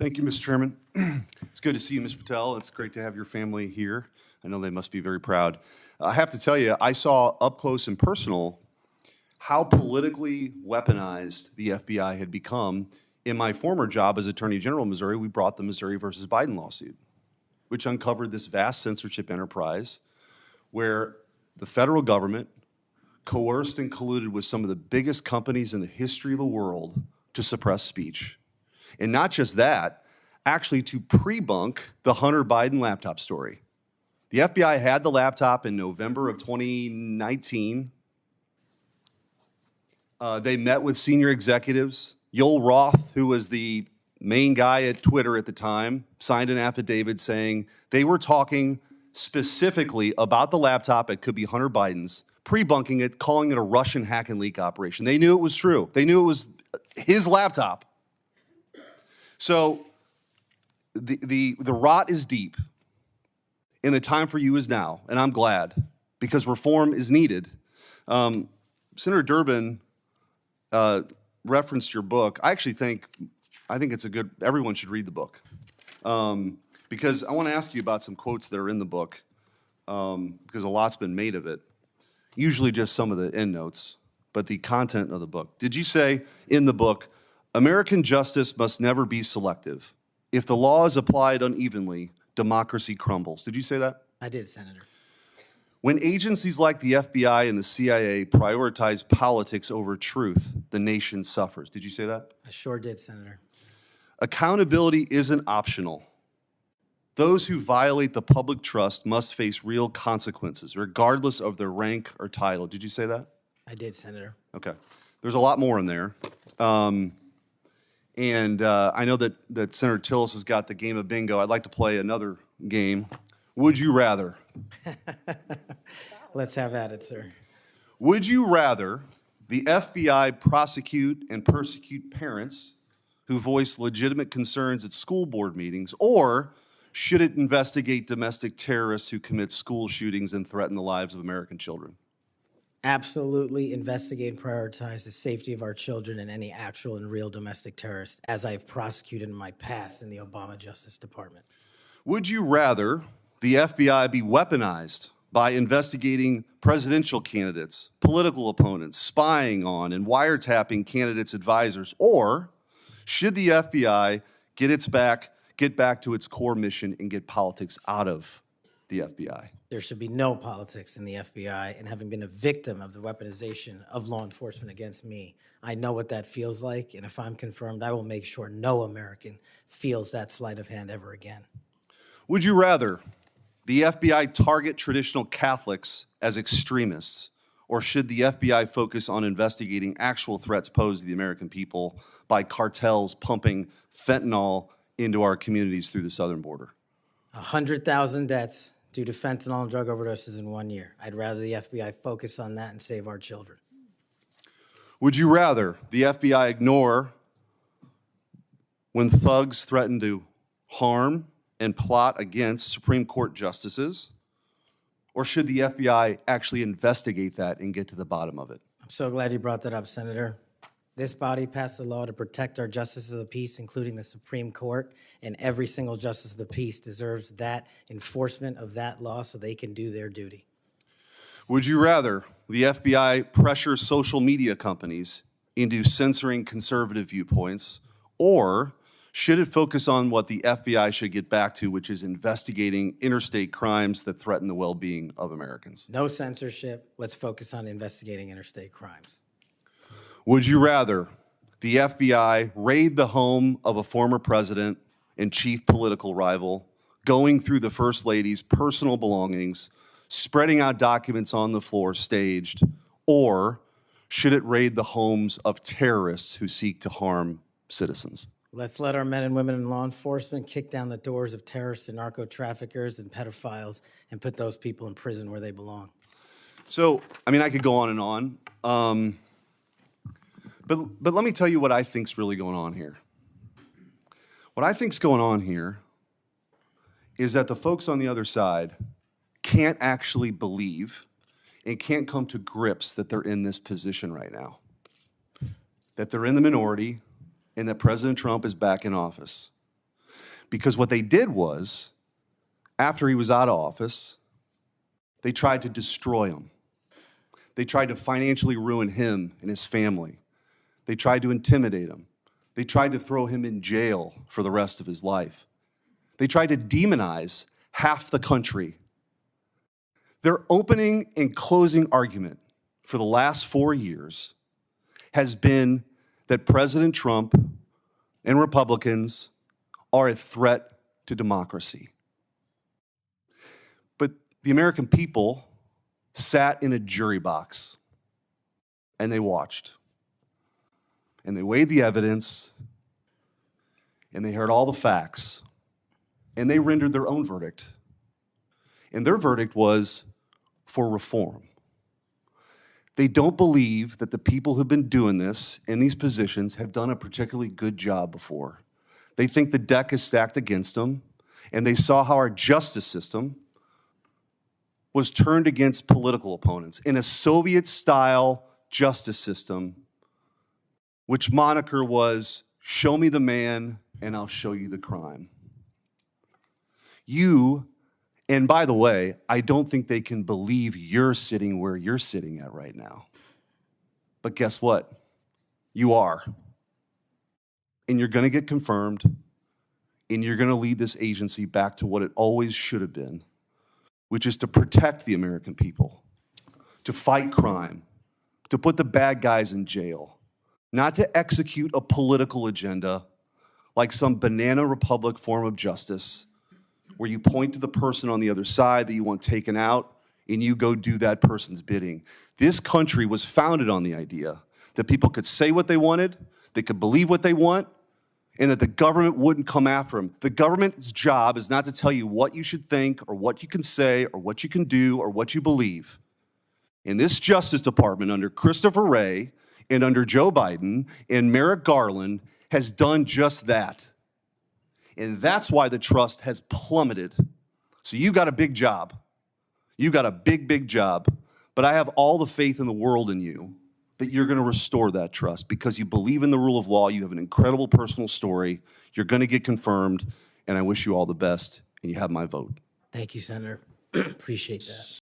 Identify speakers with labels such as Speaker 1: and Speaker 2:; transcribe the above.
Speaker 1: Thank you, Mr. Chairman. It's good to see you, Mr. Patel. It's great to have your family here. I know they must be very proud. I have to tell you, I saw up close and personal how politically weaponized the FBI had become. In my former job as Attorney General of Missouri, we brought the Missouri versus Biden lawsuit, which uncovered this vast censorship enterprise where the federal government coerced and colluded with some of the biggest companies in the history of the world to suppress speech. And not just that, actually to pre-bunk the Hunter Biden laptop story. The FBI had the laptop in November of 2019. They met with senior executives. Yoel Roth, who was the main guy at Twitter at the time, signed an affidavit saying they were talking specifically about the laptop. It could be Hunter Biden's, pre-bunking it, calling it a Russian hack and leak operation. They knew it was true. They knew it was his laptop. So the rot is deep, and the time for you is now, and I'm glad, because reform is needed. Senator Durbin referenced your book. I think it's a good, everyone should read the book, because I want to ask you about some quotes that are in the book, because a lot's been made of it, usually just some of the endnotes, but the content of the book. Did you say in the book, American justice must never be selective. If the law is applied unevenly, democracy crumbles? Did you say that?
Speaker 2: I did, Senator.
Speaker 1: When agencies like the FBI and the CIA prioritize politics over truth, the nation suffers. Did you say that?
Speaker 2: I sure did, Senator.
Speaker 1: Accountability isn't optional. Those who violate the public trust must face real consequences, regardless of their rank or title. Did you say that?
Speaker 2: I did, Senator.
Speaker 1: Okay. There's a lot more in there. I know that Senator Tillis has got the game of bingo. I'd like to play another game. Would you rather?
Speaker 2: Let's have at it, sir.
Speaker 1: Would you rather the FBI prosecute and persecute parents who voice legitimate concerns at school board meetings, or should it investigate domestic terrorists who commit school shootings and threaten the lives of American children?
Speaker 2: Absolutely investigate and prioritize the safety of our children and any actual and real domestic terrorists, as I've prosecuted in my past in the Obama Justice Department.
Speaker 1: Would you rather the FBI be weaponized by investigating presidential candidates, political opponents, spying on and wiretapping candidates' advisors, or should the FBI get back to its core mission and get politics out of the FBI?
Speaker 2: There should be no politics in the FBI, and having been a victim of the weaponization of law enforcement against me, I know what that feels like, and if I'm confirmed, I will make sure no American feels that sleight of hand ever again.
Speaker 1: Would you rather the FBI target traditional Catholics as extremists, or should the FBI focus on investigating actual threats posed to the American people by cartels pumping fentanyl into our communities through the southern border?
Speaker 2: 100,000 deaths due to fentanyl and drug overdoses in 1 year. I'd rather the FBI focus on that and save our children.
Speaker 1: Would you rather the FBI ignore when thugs threaten to harm and plot against Supreme Court justices, or should the FBI actually investigate that and get to the bottom of it?
Speaker 2: I'm so glad you brought that up, Senator. This body passed a law to protect our justices of the peace, including the Supreme Court, and every single justice of the peace deserves that enforcement of that law so they can do their duty.
Speaker 1: Would you rather the FBI pressure social media companies into censoring conservative viewpoints, or should it focus on what the FBI should get back to, which is investigating interstate crimes that threaten the well-being of Americans?
Speaker 2: No censorship. Let's focus on investigating interstate crimes.
Speaker 1: Would you rather the FBI raid the home of a former president and chief political rival, going through the First Lady's personal belongings, spreading out documents on the floor staged, or should it raid the homes of terrorists who seek to harm citizens?
Speaker 2: Let's let our men and women in law enforcement kick down the doors of terrorists and narco-traffickers and pedophiles and put those people in prison where they belong.
Speaker 1: So, I mean, I could go on and on. But let me tell you what I think's really going on here. What I think's going on here is that the folks on the other side can't actually believe and can't come to grips that they're in this position right now, that they're in the minority and that President Trump is back in office. Because what they did was, after he was out of office, they tried to destroy him. They tried to financially ruin him and his family. They tried to intimidate him. They tried to throw him in jail for the rest of his life. They tried to demonize half the country. Their opening and closing argument for the last 4 years has been that President Trump and Republicans are a threat to democracy. But the American people sat in a jury box and they watched. And they weighed the evidence and they heard all the facts and they rendered their own verdict. And their verdict was for reform. They don't believe that the people who've been doing this in these positions have done a particularly good job before. They think the deck is stacked against them, and they saw how our justice system was turned against political opponents in a Soviet-style justice system, which moniker was, "Show me the man, and I'll show you the crime." And by the way, I don't think they can believe you're sitting where you're sitting at right now. But guess what? You are. And you're going to get confirmed, and you're going to lead this agency back to what it always should have been, which is to protect the American people, to fight crime, to put the bad guys in jail, not to execute a political agenda like some banana republic form of justice where you point to the person on the other side that you want taken out and you go do that person's bidding. This country was founded on the idea that people could say what they wanted, they could believe what they want, and that the government wouldn't come after them. The government's job is not to tell you what you should think or what you can say or what you can do or what you believe. In this Justice Department under Christopher Wray and under Joe Biden and Merrick Garland has done just that. And that's why the trust has plummeted. So you got a big job. You got a big, big job. But I have all the faith in the world in you that you're going to restore that trust because you believe in the rule of law. You have an incredible personal story. You're going to get confirmed. And I wish you all the best. And you have my vote.
Speaker 2: Thank you, Senator. Appreciate that.